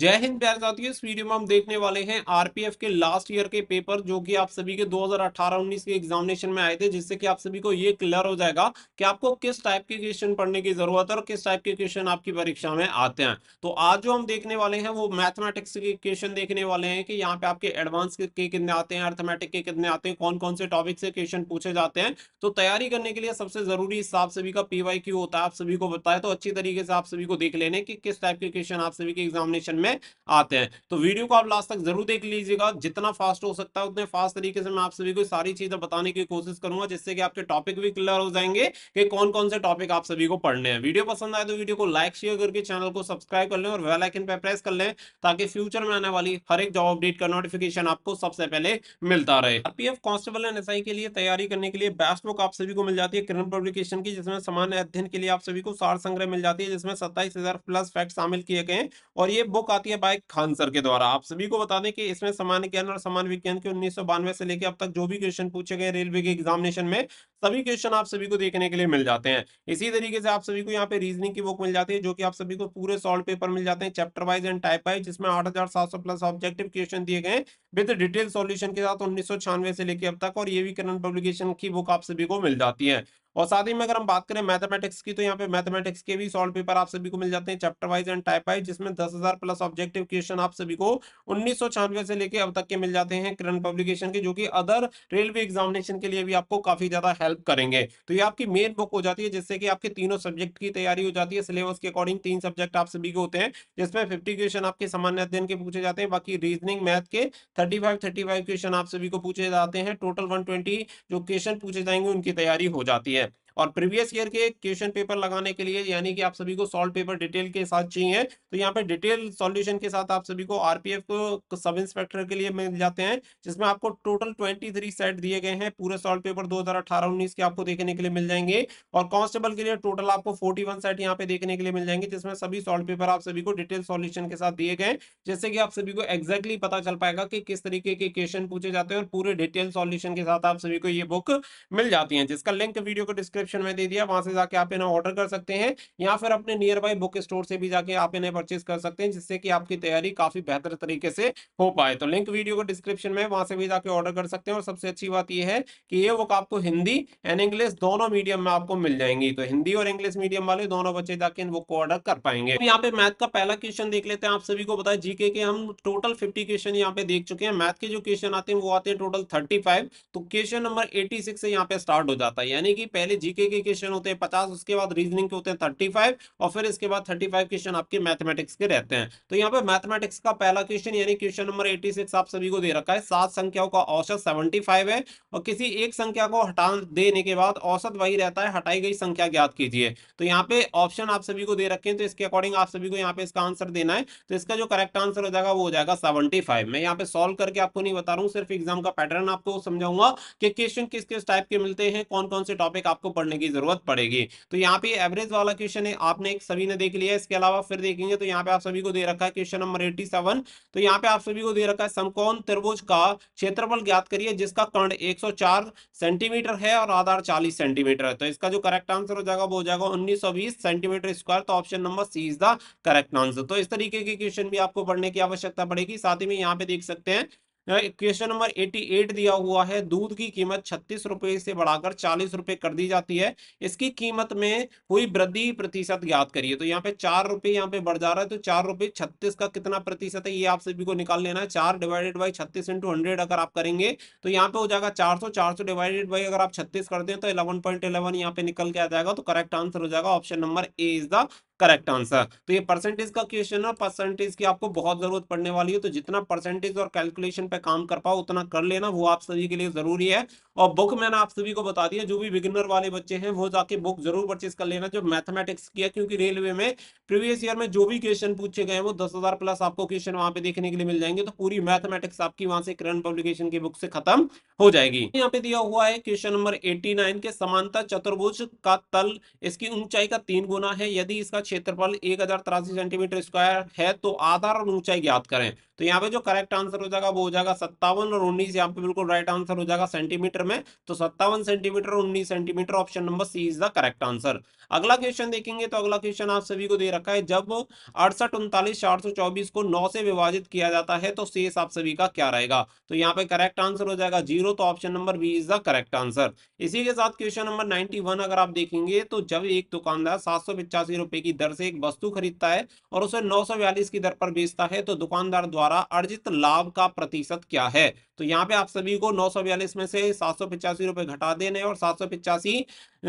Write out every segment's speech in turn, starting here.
जय हिंद प्यारे साथियों। इस वीडियो में हम देखने वाले हैं आरपीएफ के लास्ट ईयर के पेपर जो कि आप सभी के 2018-19 के एग्जामिनेशन में आए थे, जिससे कि आप सभी को ये क्लियर हो जाएगा कि आपको किस टाइप के क्वेश्चन पढ़ने की जरूरत है और किस टाइप के क्वेश्चन आपकी परीक्षा में आते हैं। तो आज जो हम देखने वाले हैं वो मैथमेटिक्स के क्वेश्चन देखने वाले हैं कि यहाँ पे आपके एडवांस के कितने आते हैं, अर्थमेटिक के कितने आते हैं, कौन कौन से टॉपिक से क्वेश्चन पूछे जाते हैं। तो तैयारी करने के लिए सबसे जरूरी इस आप सभी का पीवाईक्यू होता है, आप सभी को बताया, तो अच्छी तरीके से आप सभी को देख लेने कि किस टाइप के क्वेश्चन आप सभी के एग्जामिनेशन में आते हैं। तो वीडियो को आप लास्ट तक जरूर देख लीजिएगा, जितना फास्ट हो सकता है उतने फास्ट तरीके से मैं आप सभी को सारी चीजें बताने की कोशिश करूंगा, जिससे कि आपके टॉपिक भी क्लियर हो जाएंगे कि कौन कौन से टॉपिक आप सभी को पढ़ने हैं। वीडियो पसंद आए तो वीडियो को लाइक शेयर करके चैनल को सब्सक्राइब कर लें और बेल आइकन पर प्रेस कर लें, ताकि फ्यूचर में आने वाली हर एक जॉब अपडेट का नोटिफिकेशन आपको सबसे पहले मिलता रहे। आरपीएफ कांस्टेबल एंड एसआई के लिए तैयारी करने के लिए बेस्ट बुक आप सभी को मिल जाती है किरण पब्लिकेशन की, जिसमें सामान्य अध्ययन के लिए आप सभी को सार संग्रह मिल जाती है, जिसमें 27,000 प्लस फैक्ट शामिल किए गए हैं। और ये बुक आती है बाय खान सर के द्वारा। आप सभी को बता दें कि इसमें सामान्य ज्ञान और सामान्य विज्ञान के 1992 से लेकर अब तक जो भी क्वेश्चन पूछे गए रेलवे के एग्जामिनेशन में, सभी क्वेश्चन आप सभी को देखने के लिए मिल जाते हैं। इसी तरीके से आप सभी को यहाँ पे रीजनिंग की बुक मिल जाती है, जो कि आप सभी को पूरे सॉल्व पेपर मिल जाते हैं chapter wise and type wise, जिसमें 8,700 प्लस ऑब्जेक्टिव क्वेश्चन दिए गए विद डिटेल सॉल्यूशन के साथ 1996 से लेकर अब तक। और ये भी करण पब्लिकेशन की बुक आप सभी को मिल जाती है। और साथ ही में अगर हम बात करें मैथमेटिक्स की, तो यहाँ पे मैथमेटिक्स के भी सॉल्व पेपर आप सभी को मिल जाते हैं chapter wise and type wise, जिसमें 10,000 प्लस ऑब्जेक्टिव क्वेश्चन आप सभी को 1996 से लेके अब तक के मिल जाते हैं किरण पब्लिकेशन के, जो कि अदर रेलवे एग्जामिनेशन के लिए भी आपको काफी ज्यादा हेल्प करेंगे। तो ये आपकी मेन बुक हो जाती है, जिससे कि आपके तीनों सब्जेक्ट की तैयारी हो जाती है। सिलेबस के अकॉर्डिंग 3 सब्जेक्ट आप सभी को होते हैं, जिसमें 50 क्वेश्चन आपके सामान्य अध्ययन के पूछे जाते हैं, बाकी रीजनिंग मैथ के 35 क्वेश्चन आप सभी को पूछे जाते हैं। टोटल 120 जो क्वेश्चन पूछे जाएंगे उनकी तैयारी हो जाती है। और प्रीवियस ईयर के क्वेश्चन पेपर लगाने के लिए, यानी कि आप सभी को सॉल्व पेपर डिटेल के साथ चाहिए, तो यहाँ पे डिटेल सॉल्यूशन के साथ आप सभी को आरपीएफ को सब इंस्पेक्टर के लिए मिल जाते हैं, जिसमें आपको टोटल 23 सेट दिए गए हैं। पूरे सॉल्व पेपर 2018-19 के आपको देखने के लिए मिल जाएंगे। और कांस्टेबल के लिए टोटल आपको 41 सेट यहाँ पे देखने के लिए मिल जाएंगे, जिसमें सभी सॉल्व पेपर आप सभी को डिटेल सॉल्यूशन के साथ दिए गए, जिससे कि आप सभी को एग्जैक्टली पता चल पाएगा कि किस तरीके के क्वेश्चन पूछे जाते हैं। और पूरे डिटेल सॉल्यूशन के साथ आप सभी को ये बुक मिल जाती है, जिसका लिंक वीडियो को डिस्क्रिप्शन में दे दिया, वहां से जाके आप इन्हें ऑर्डर कर सकते हैं, या फिर अपने नियर बाय बुक स्टोर से भी जाके आप इन्हें परचेज कर सकते हैं, जिससे कि आपकी तैयारी काफी बेहतर तरीके से हो पाए। तो लिंक वीडियो को डिस्क्रिप्शन में, वहां से भी जाके ऑर्डर कर सकते हैं। और सबसे अच्छी बात यह है कि ये बुक आपको हिंदी एंड इंग्लिश दोनों मीडियम में आपको मिल जाएंगी, तो हिंदी और इंग्लिश मीडियम वाले दोनों बच्चे जाके इन बुक को ऑर्डर कर पाएंगे। यहाँ पे मैथ का पहला क्वेश्चन देख लेते हैं। आप सभी को बताया जीके के हम टोटल 50 क्वेश्चन यहाँ पे देख चुके हैं। मैथ के जो क्वेश्चन आते हैं वो आते हैं टोटल 35। तो क्वेश्चन नंबर 86 से यहाँ पे स्टार्ट हो जाता है, यानी कि पहले जीके के क्वेश्चन होते हैं 50, उसके बाद रीजनिंग के होते हैं 35, और फिर इसके बाद 35 क्वेश्चन आपके मैथमेटिक्स के रहते हैं। तो यहाँ पे मैथमेटिक्स का पहला क्वेश्चन यानी क्वेश्चन नंबर 86 आप सभी को दे रखा है। 7 संख्याओं का औसत 75 है, और किसी एक संख्या को हटा देने के बाद औसत वही रहता है, हटाई गई संख्या ज्ञात कीजिए। तो यहाँ पे ऑप्शन आप सभी को दे रखे हैं, तो इसके अकॉर्डिंग आप सभी को यहाँ पे इसका आंसर देना है। तो इसका जो करेक्ट आंसर हो जाएगा वो हो जाएगा 75। मैं यहाँ पे सॉल्व करके आपको नहीं बता रहा हूँ, सिर्फ एग्जाम का पैटर्न आपको समझाऊंगा कि क्वेश्चन किस किस टाइप के मिलते हैं, कौन कौन से टॉपिक आपको पढ़ने की जरूरत पड़ेगी। तो यहाँ पे एवरेज वाला क्वेश्चन है, आपने एक सभी ने देख लिया है। इसके अलावा फिर देखेंगे तो यहाँ पे आप सभी को दे रखा है क्वेश्चन नंबर 87। तो यहाँ पे आप सभी को दे रखा है समकोण त्रिभुज का क्षेत्रफल ज्ञात करिए जिसका कर्ण 104 सेंटीमीटर है और आधार 40 सेंटीमीटर है। तो इसका जो करेक्ट आंसर हो जाएगा वो हो जाएगा 1920 सेंटीमीटर स्क्वायर। तो option number C is the correct answer. तो इस तरीके के क्वेश्चन भी आपको पढ़ने की आवश्यकता पड़ेगी। साथ ही में यहाँ पे देख सकते हैं क्वेश्चन नंबर 88 दिया हुआ है, दूध की कीमत 36 रुपए से बढ़ाकर 40 रुपए कर दी जाती है, इसकी कीमत में हुई वृद्धि प्रतिशत ज्ञात करिए। तो यहाँ पे 4 रुपए यहाँ पे बढ़ जा रहा है, तो 4 रुपए 36 का कितना प्रतिशत है ये आप सभी को निकाल लेना है। 4 डिवाइडेड बाई 36 इंटू 100 अगर आप करेंगे तो यहाँ पे हो जाएगा 400। 400 डिवाइडेड बाई अगर आप 36 करते हैं तो 11.11 यहाँ पे निकल के आ जाएगा। तो करेक्ट आंसर हो जाएगा option number A is the correct answer. तो ये परसेंटेज का क्वेश्चन है, परसेंटेज की आपको बहुत जरूरत पड़ने वाली है, तो जितना परसेंटेज और कैलकुलेशन पे काम कर पाओ उतना कर लेना, वो आप सभी के लिए जरूरी है। और बुक मैंने आप सभी को बता दिया, जो भी बिगिनर वाले बच्चे हैं वो जाके बुक जरूर परचेज कर लेना जो मैथमेटिक्स की है, क्योंकि रेलवे में प्रीवियस ईयर में जो भी क्वेश्चन पूछे गए हैं वो 10,000 प्लस आपको क्वेश्चन वहां पे देखने के लिए मिल जाएंगे। तो पूरी मैथमेटिक्स आपकी वहां से करंट पब्लिकेशन की बुक से खत्म हो जाएगी। यहाँ पे दिया हुआ है क्वेश्चन नंबर 89 के समांतर चतुर्भुज का तल इसकी ऊंचाई का 3 गुना है, यदि इसका क्षेत्रफल 1083 सेंटीमीटर स्क्वायर है तो आधार और ऊंचाई ज्ञात करें। तो यहाँ पे जो करेक्ट आंसर हो जाएगा वो हो जाएगा 57 और 19, यहाँ पे बिल्कुल राइट आंसर हो जाएगा सेंटीमीटर में। तो 57 centimetre 19 centimetre, option number C is the correct answer. अगला क्वेश्चन देखेंगे तो अगला क्वेश्चन आप सभी को दे रखा है, जब 68 39 424 को 9 से विभाजित किया जाता है तो शेष आप सभी का क्या रहेगा। तो यहाँ पे करेक्ट आंसर हो जाएगा 0, तो option number B is the correct answer. इसी के साथ क्वेश्चन नंबर 91 अगर आप देखेंगे तो जब एक दुकानदार 785 रुपए की दर से एक वस्तु खरीदता है और उसे 942 की दर पर बेचता है तो दुकानदार द्वारा अर्जित लाभ का प्रतिशत क्या है। तो यहाँ पे आप सभी को 942 में से 785 रुपए घटा देने और 785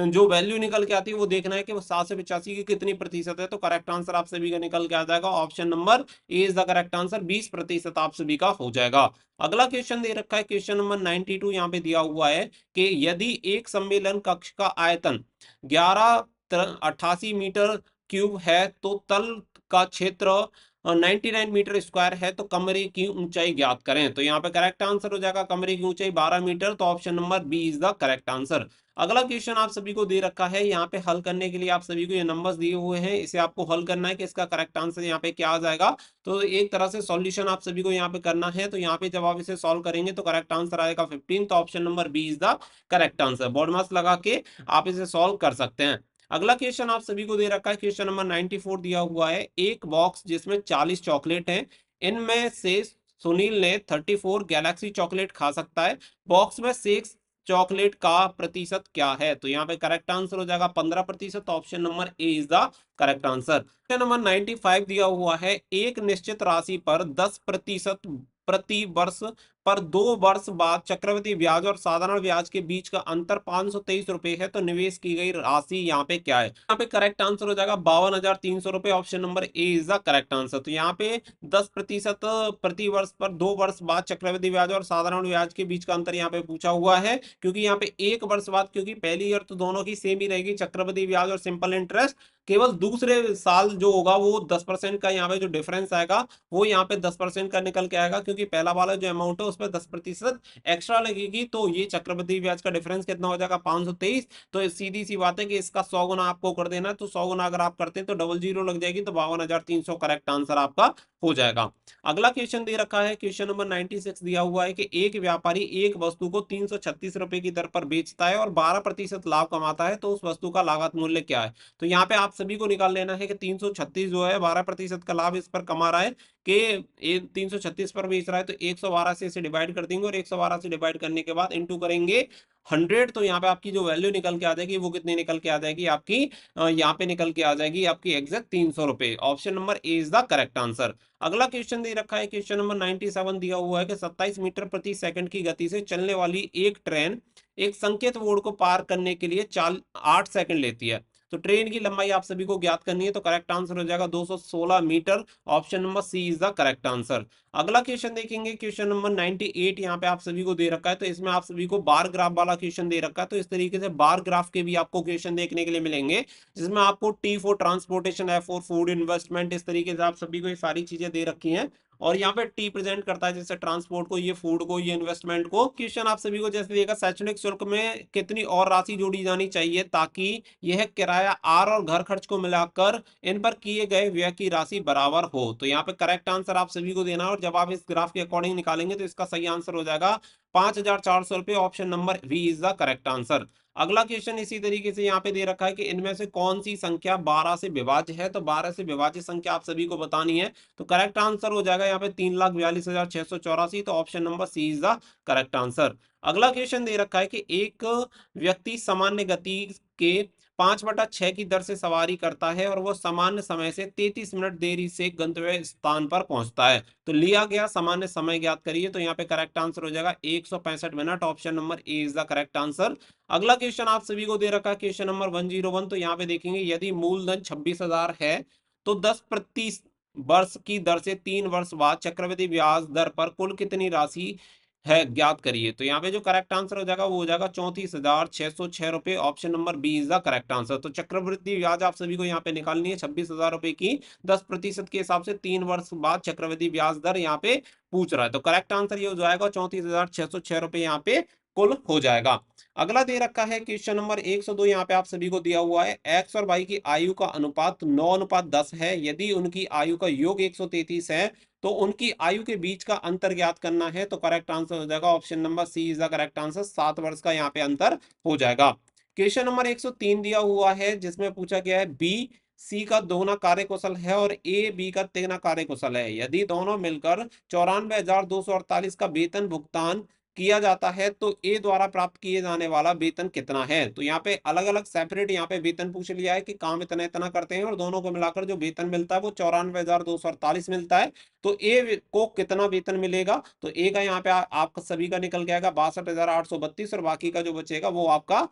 जो वैल्यू निकल के आती है वो देखना है कि वो 785 की कितनी प्रतिशत है। तो करेक्ट आंसर आप सभी का निकल के आ जाएगा, option number A is the correct answer, 20% आप सभी का हो जाएगा। अगला क्वेश्चन दे रखा है, क्वेश्चन नंबर 92 यहाँ पे दिया हुआ है कि यदि एक सम्मेलन कक्ष का आयतन 1188 मीटर क्यूब है तो तल का क्षेत्र 99 मीटर स्क्वायर है तो कमरे की ऊंचाई ज्ञात करें। तो यहाँ पे करेक्ट आंसर हो जाएगा कमरे की ऊंचाई 12 मीटर, तो option number B is the correct answer. अगला क्वेश्चन आप सभी को दे रखा है, यहाँ पे हल करने के लिए आप सभी को ये नंबर्स दिए हुए हैं, इसे आपको हल करना है कि इसका करेक्ट आंसर यहाँ पे क्या आ जाएगा। तो एक तरह से सॉल्यूशन आप सभी को यहाँ पे करना है। तो यहाँ पे जब आप इसे सॉल्व करेंगे तो करेक्ट आंसर आएगा 15, तो option number B is the correct answer. Board marks लगा के आप इसे सॉल्व कर सकते हैं। अगला क्वेश्चन आप सभी को दे रखा है, क्वेश्चन नंबर 94 दिया हुआ है, एक बॉक्स जिसमें 40 चॉकलेट हैं, इनमें से सुनील ने 34 गैलेक्सी चॉकलेट खा सकता है, बॉक्स में 6 चॉकलेट का प्रतिशत क्या है। तो यहाँ पे करेक्ट आंसर हो जाएगा 15%, option number A is the correct answer. Question number 95 दिया हुआ है, एक निश्चित राशि पर 10% प्रति वर्ष पर 2 वर्ष बाद चक्रवृद्धि ब्याज और साधारण ब्याज के बीच का अंतर 523 रुपए है, तो निवेश की गई राशि यहाँ पे क्या है। यहाँ पे करेक्ट आंसर हो जाएगा 52,300 रुपए, option number A is the correct answer. तो यहाँ पे 10% प्रति वर्ष पर 2 वर्ष बाद चक्रवृद्धि ब्याज और साधारण ब्याज के बीच का अंतर यहाँ पे पूछा हुआ है, क्योंकि यहाँ पे 1 वर्ष बाद, क्योंकि पहली ईयर तो दोनों की सेम ही रहेगी चक्रवृद्धि ब्याज और सिंपल इंटरेस्ट, केवल दूसरे साल जो होगा वो 10% का यहाँ पे जो डिफरेंस आएगा वो यहाँ पे 10% का निकल के आएगा, क्योंकि पहला वाला जो अमाउंट है उस पर 10% एक्स्ट्रा लगेगी। तो ये चक्रवृद्धि ब्याज का डिफरेंस कितना हो जाएगा 523। तो सीधी सी बात है कि इसका 100 गुना आपको कर देना है, तो 100 गुना अगर आप करते हैं तो डबल जीरो लग जाएगी, तो 52,300 करेक्ट आंसर आपका हो जाएगा। अगला क्वेश्चन दे रखा है, क्वेश्चन नंबर 96 दिया हुआ है कि एक व्यापारी एक वस्तु को 336 रुपए की दर पर बेचता है और 12% लाभ कमाता है, तो उस वस्तु का लागत मूल्य क्या है। तो यहाँ पे आप सभी को निकाल लेना है कि 336 जो है 12% का लाभ इस पर कमा रहा है, कि 336 पर बेच रहा है, तो 112 से इसे डिवाइड कर देंगे और 112 से डिवाइड करने के बाद इनटू करेंगे 100। तो यहाँ पे आपकी जो वैल्यू निकल के आ जाएगी वो कितनी निकल के आ जाएगी आपकी, यहाँ पे निकल के आ जाएगी आपकी एग्जैक्ट 300 रुपए, option number A is the correct answer. अगला क्वेश्चन दे रखा है, क्वेश्चन नंबर 97 दिया हुआ है कि 27 मीटर प्रति सेकंड की गति से चलने वाली एक ट्रेन एक संकेत बोर्ड को पार करने के लिए 8 सेकंड लेती है, तो ट्रेन की लंबाई आप सभी को ज्ञात करनी है। तो करेक्ट आंसर हो जाएगा 216 metre, option number C is the correct answer. अगला क्वेश्चन देखेंगे, क्वेश्चन नंबर 98 यहाँ पे आप सभी को दे रखा है, तो इसमें आप सभी को बार ग्राफ वाला क्वेश्चन दे रखा है। तो इस तरीके से बार ग्राफ के भी आपको क्वेश्चन देखने के लिए मिलेंगे, जिसमें आपको T for transportation, F for food investment, इस तरीके से आप सभी को ये सारी चीजें दे रखी हैं। और यहाँ पे टी प्रेजेंट करता है जैसे ट्रांसपोर्ट को, ये फूड को, ये इन्वेस्टमेंट को। क्वेश्चन आप सभी को जैसे देगा, शैक्षणिक शुल्क में कितनी और राशि जोड़ी जानी चाहिए ताकि यह किराया, आर और घर खर्च को मिलाकर इन पर किए गए व्यय की राशि बराबर हो। तो यहाँ पे करेक्ट आंसर आप सभी को देना है, और जब आप इस ग्राफ के अकॉर्डिंग निकालेंगे तो इसका सही आंसर हो जाएगा 5,400 रुपए, option number B is the correct answer. अगला क्वेश्चन इसी तरीके से यहाँ पे दे रखा है कि इनमें से कौन सी संख्या 12 से विभाज्य है। तो 12 से विभाज्य संख्या आप सभी को बतानी है। तो करेक्ट आंसर हो जाएगा यहाँ पे 3,42,684, तो option number C is the correct answer. अगला क्वेश्चन दे रखा है कि एक व्यक्ति सामान्य गति के 5/6 की दर से सवारी करता है और वो सामान्य समय से 33 मिनट देरी से गंतव्य स्थान पर पहुंचता है, तो लिया गया सामान्य समय ज्ञात करिए। तो यहाँ पे करेक्ट आंसर हो जाएगा 165 minute, option number A is the correct answer. अगला क्वेश्चन आप सभी को दे रखा है, क्वेश्चन नंबर 101। तो यहाँ पे देखेंगे, यदि मूलधन 26,000 है तो 10 प्रति वर्ष की दर से 3 वर्ष बाद चक्रवृद्धि ब्याज दर पर कुल कितनी राशि है ज्ञात करिए। तो यहाँ पे जो करेक्ट आंसर हो जाएगा वो हो जाएगा 34,606 रुपए, option number B is the correct answer. तो चक्रवृद्धि ब्याज आप सभी को यहाँ पे निकालनी है 26,000 रुपए की, 10% के हिसाब से 3 वर्ष बाद चक्रवृद्धि ब्याज दर यहाँ पे पूछ रहा है। तो करेक्ट आंसर ये हो जाएगा 34,606 रुपए यहाँ पे कुल हो जाएगा। अगला दे रखा है क्वेश्चन नंबर 102, यहाँ पे आप सभी को दिया हुआ है एक्स और वाई की आयु का अनुपात 9:10 है। यदि उनकी आयु का योग 133 है तो उनकी आयु के बीच का अंतर ज्ञात करना है। तो करेक्ट आंसर हो जाएगा option number C is the correct answer, 7 वर्ष का यहाँ पे अंतर हो जाएगा। क्वेश्चन नंबर 103 दिया हुआ है जिसमें पूछा गया है बी सी का दोगुना कार्यकुशल है और ए बी का तिगुना कार्यकुशल है। यदि दोनों मिलकर 94,248 का वेतन भुगतान किया जाता है तो ए द्वारा प्राप्त किए जाने वाला वेतन कितना है। तो यहाँ पे अलग अलग सेपरेट यहाँ पे वेतन पूछ लिया है कि काम इतना इतना करते हैं और दोनों को मिलाकर जो वेतन मिलता है वो 94,248 मिलता है। तो ए को कितना वेतन मिलेगा, तो ए का यहाँ पे आपका सभी का निकल के आएगा 62,832 और बाकी का जो बचेगा वो आपका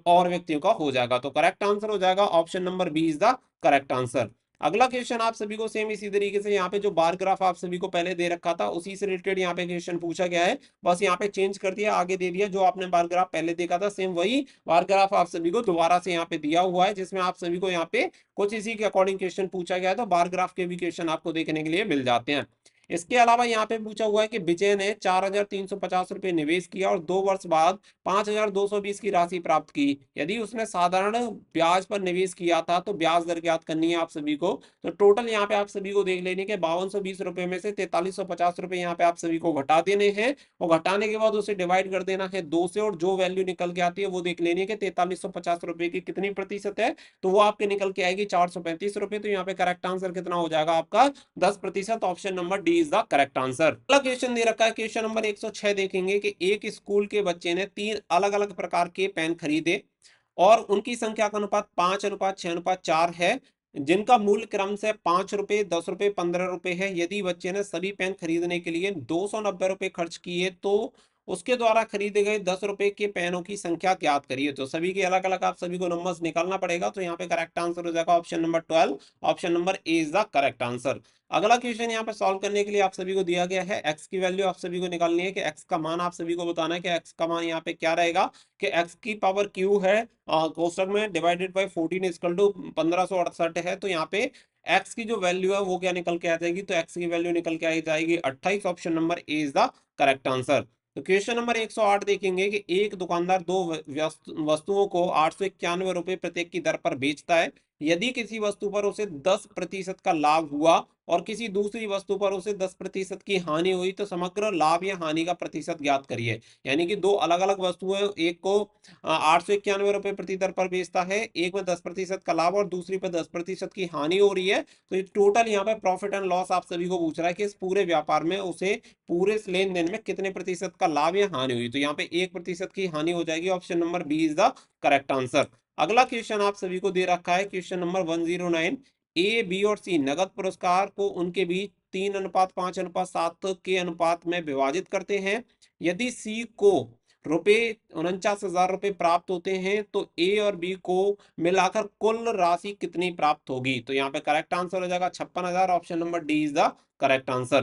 और व्यक्तियों का हो जाएगा। तो करेक्ट आंसर हो जाएगा option number B is the correct answer. अगला क्वेश्चन आप सभी को सेम इसी तरीके से यहाँ पे जो बार ग्राफ आप सभी को पहले दे रखा था उसी से रिलेटेड यहाँ पे क्वेश्चन पूछा गया है, बस यहाँ पे चेंज कर दिया, आगे दे दिया। जो आपने बार ग्राफ पहले देखा था सेम वही बार ग्राफ आप सभी को दोबारा से यहाँ पे दिया हुआ है, जिसमें आप सभी को यहाँ पे कुछ इसी के अकॉर्डिंग क्वेश्चन पूछा गया है। तो बार ग्राफ के भी क्वेश्चन आपको देखने के लिए मिल जाते हैं। इसके अलावा यहाँ पे पूछा हुआ है कि विजय ने 4,350 रुपए निवेश किया और 2 वर्ष बाद 5,220 की राशि प्राप्त की। यदि उसने साधारण ब्याज पर निवेश किया था तो ब्याज दर ज्ञात करनी है आप सभी को। तो टोटल यहाँ पे आप सभी को देख लेने के 5,220 रुपए में से 4,350 रुपए यहाँ पे आप सभी को घटा देने हैं और घटाने के बाद उसे डिवाइड कर देना है 2 से और जो वैल्यू निकल के आती है वो देख लेनी है कि 4,350 रुपए की कितनी प्रतिशत है। तो वो आपके निकल के आएगी 435 रुपए। तो यहाँ पे करेक्ट आंसर कितना हो जाएगा आपका 10%। Option number D is the correct answer. अगला क्वेश्चन दे रखा है क्वेश्चन नंबर 106, देखेंगे कि एक स्कूल के बच्चे ने 3 अलग अलग प्रकार के पेन खरीदे और उनकी संख्या का अनुपात 5:6:4 है, जिनका मूल्य क्रम से 5 रुपए, 10 रुपए, 15 रुपए है। यदि बच्चे ने सभी पेन खरीदने के लिए 290 रुपए खर्च किए तो उसके द्वारा खरीदे गए 10 रुपए के पेनों की संख्या ज्ञात करिए। तो सभी के अलग अलग आप सभी को नंबर्स निकालना पड़ेगा। तो यहाँ पे करेक्ट आंसर हो जाएगा option number 12, option number A is the correct answer. अगला क्वेश्चन यहाँ पे सॉल्व करने के लिए आप सभी को दिया गया है एक्स की वैल्यू आप सभी को निकालनी है कि एक्स का मान आप सभी को बताना है कि एक्स का मान यहाँ पे क्या रहेगा कि एक्स की पावर क्यू है कोष्टक में डिवाइडेड बाय 14 इक्वल टू 1568 है। तो यहाँ पे एक्स की जो वैल्यू है वो क्या निकल के आ जाएगी, तो एक्स की वैल्यू निकल के आ जाएगी 28। Option number A is the correct answer. तो क्वेश्चन नंबर 108 देखेंगे कि एक दुकानदार दो वस्तुओं को 891 रुपए प्रत्येक की दर पर बेचता है। यदि किसी वस्तु पर उसे 10% का लाभ हुआ और किसी दूसरी वस्तु पर उसे 10% की हानि हुई तो समग्र लाभ या हानि का प्रतिशत ज्ञात करिए। यानी कि दो अलग अलग वस्तुएं, एक को 891 रुपए प्रति दर पर बेचता है, एक में 10% का लाभ और दूसरी पर 10% की हानि हो रही है। तो टोटल यहाँ पे प्रॉफिट एंड लॉस आप सभी को पूछ रहा है कि इस पूरे व्यापार में उसे पूरे लेन देन में कितने प्रतिशत का लाभ या हानि हुई। तो यहाँ पे 1% की हानि हो जाएगी। Option number B is the correct answer. अगला क्वेश्चन आप सभी को दे रखा है क्वेश्चन नंबर 109, ए बी और सी नगद पुरस्कार को उनके बीच 3:5:7 के अनुपात में विभाजित करते हैं। यदि सी को रुपए 49,000 रुपए प्राप्त होते हैं तो ए और बी को मिलाकर कुल राशि कितनी प्राप्त होगी। तो यहाँ पे करेक्ट आंसर हो जाएगा 56,000। Option number D is the correct answer.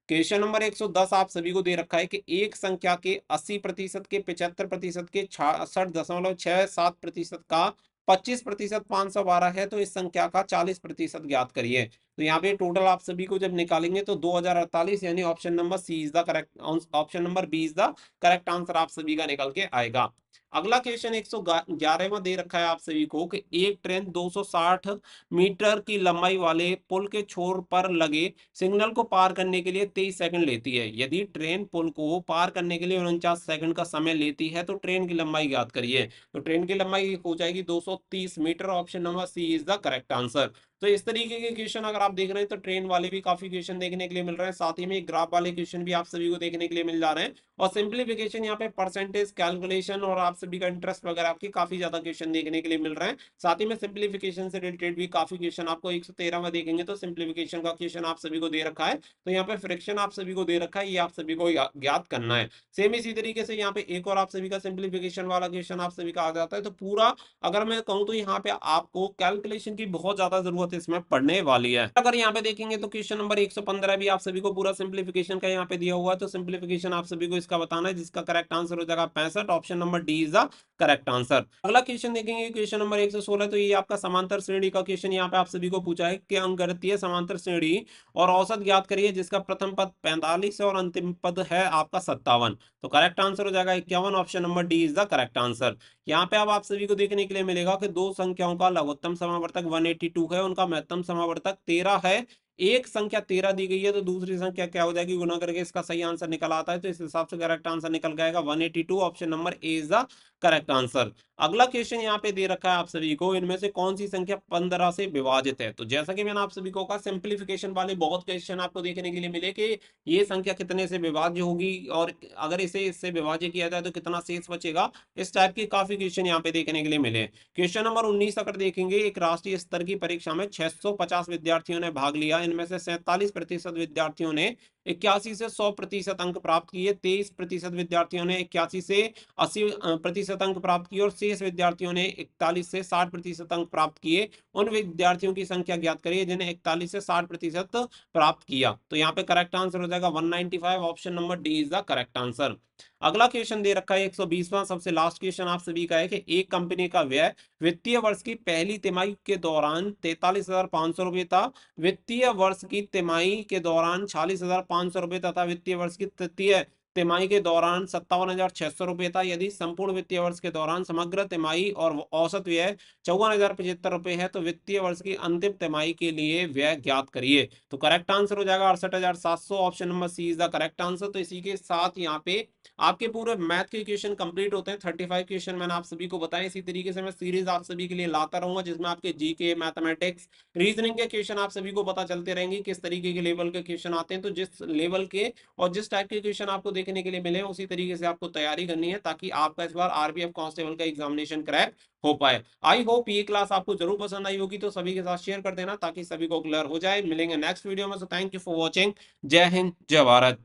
Question number 110 आप सभी को दे रखा है कि एक संख्या के 80% के 75% के 66.67% का 25% 512 है तो इस संख्या का 40% ज्ञात करिए। तो यहाँ पे टोटल आप सभी को जब निकालेंगे तो 2048, यानी option number C is the correct, option number B is the correct answer आप सभी का निकल के आएगा। अगला क्वेश्चन 111वां दे रखा है आप सभी को कि एक ट्रेन 260 मीटर की लंबाई वाले पुल के छोर पर लगे सिग्नल को पार करने के लिए 23 सेकंड लेती है। यदि ट्रेन पुल को पार करने के लिए 49 सेकंड का समय लेती है तो ट्रेन की लंबाई ज्ञात करिए। तो ट्रेन की लंबाई हो जाएगी 230 metre. Option number C is the correct answer. तो इस तरीके के क्वेश्चन अगर आप देख रहे हैं तो ट्रेन वाले भी काफी क्वेश्चन देखने के लिए मिल रहे हैं, साथ ही में ग्राफ वाले क्वेश्चन भी आप सभी को देखने के लिए मिल जा रहे हैं और सिंप्लीफिकेशन यहाँ पे परसेंटेज कैलकुलेशन और आप सभी का इंटरेस्ट वगैरह आपकी काफी ज्यादा क्वेश्चन देखने के लिए मिल रहे हैं। साथ ही में सिंप्लीफिकेशन से रिलेटेड भी काफी क्वेश्चन आपको 113 में देखेंगे तो सिंप्लीफिकेशन का क्वेश्चन आप सभी को दे रखा है। तो यहाँ पे फ्रैक्शन आप सभी को दे रखा है, ये आप सभी को ज्ञात करना है। सेम इसी तरीके से यहाँ पे एक और आप सभी का सिंप्लीफिकेशन वाला क्वेश्चन आप सभी का आ जाता है। तो पूरा अगर मैं कहूँ तो यहाँ पे आपको कैलकुलेशन की बहुत ज्यादा जरूरत इसमें पड़ने वाली है। अगर यहाँ पे देखेंगे तो क्वेश्चन नंबर 115 भी आप सभी को पूरा सिंप्लीफिकेशन का यहाँ पे दिया हुआ है। तो सिंप्लीफिकेशन आप सभी को इसका बताना है, जिसका करेक्ट आंसर हो जाएगा 65। Option number D is the correct answer. अगला क्वेश्चन देखेंगे, क्वेश्चन नंबर 116। तो ये आपका समांतर श्रेणी का क्वेश्चन यहाँ पे आप सभी को पूछा है कि अंकगणितीय समांतर श्रेणी और औसत ज्ञात करिए जिसका प्रथम पद 45 है और अंतिम पद है आपका 57। तो करेक्ट आंसर हो जाएगा 51। Option number D is the correct answer. यहाँ पे अब आप सभी को देखने के लिए मिलेगा कि दो संख्याओं का लघुत्तम समावर्तक 182 है, उनका महत्तम समावर्तक 13 है। एक संख्या 13 दी गई है तो दूसरी संख्या क्या हो जाएगी, गुना करके इसका सही आंसर निकल आता है। तो इस हिसाब से करेक्ट आंसर निकल जाएगा 182। Option number A is the correct answer. अगला क्वेश्चन यहाँ पे दे रखा है आप सभी को, इनमें से कौन सी संख्या 15 से विभाजित है। तो जैसा कि मैंने आप सभी को कहा, सिंप्लीफिकेशन वाले बहुत क्वेश्चन आपको देखने के लिए मिले कि ये संख्या कितने से विभाज्य होगी और अगर इसे इससे विभाज्य किया जाए तो कितना शेष बचेगा। इस टाइप के काफी क्वेश्चन यहाँ पे देखने के लिए मिले। क्वेश्चन नंबर 19 अगर देखेंगे, एक राष्ट्रीय स्तर की परीक्षा में 650 विद्यार्थियों ने भाग लिया। इनमें से 47% विद्यार्थियों ने 81 से 100% अंक प्राप्त किए, 23% विद्यार्थियों ने 81 से 80% अंक प्राप्त किए और शेष विद्यार्थियों ने 41 से 60% अंक प्राप्त किए। उन विद्यार्थियों की संख्या ज्ञात करिए जिन्हें 41 से 60% प्राप्त किया। तो यहाँ पे करेक्ट आंसर हो जाएगा 195। Option number D is the correct answer. अगला क्वेश्चन दे रखा है 120वां, सबसे लास्ट क्वेश्चन आप सभी का है कि एक कंपनी का व्यय वित्तीय वर्ष की पहली तिमाही के दौरान 43,500 रुपये था, वित्तीय वर्ष की तिमाही के दौरान 46,500 रुपये तथा वित्तीय वर्ष की तृतीय तिमाही के दौरान 57,600 रुपये था। यदि संपूर्ण वित्तीय वर्ष के दौरान समग्र तिमाही और औसत व्यय 54,075 रुपये है तो वित्तीय वर्ष की अंतिम तिमाही के लिए व्यय ज्ञात करिए। तो करेक्ट आंसर हो जाएगा 68,700। Option number C is the correct answer. तो इसी के साथ यहाँ पे आपके पूरे मैथ के क्वेश्चन कंप्लीट होते हैं। 35 क्वेश्चन मैंने आप सभी को बताया। इसी तरीके से मैं सीरीज आप सभी के लिए लाता रहूंगा जिसमें आपके जीके, मैथमेटिक्स, रीजनिंग के क्वेश्चन आप सभी को पता चलते रहेंगे किस तरीके के लेवल के क्वेश्चन आते हैं। तो जिस लेवल के और जिस टाइप के क्वेश्चन आपको देखने के लिए मिले उसी तरीके से आपको तैयारी करनी है ताकि आपका इस बार आरपीएफ कांस्टेबल का एग्जामिनेशन क्रैक हो पाए। आई होप ये क्लास आपको जरूर पसंद आई होगी, तो सभी के साथ शेयर कर देना ताकि सभी को क्लियर हो जाए। मिलेंगे नेक्स्ट वीडियो में। So thank you for watching. जय हिंद, जय भारत।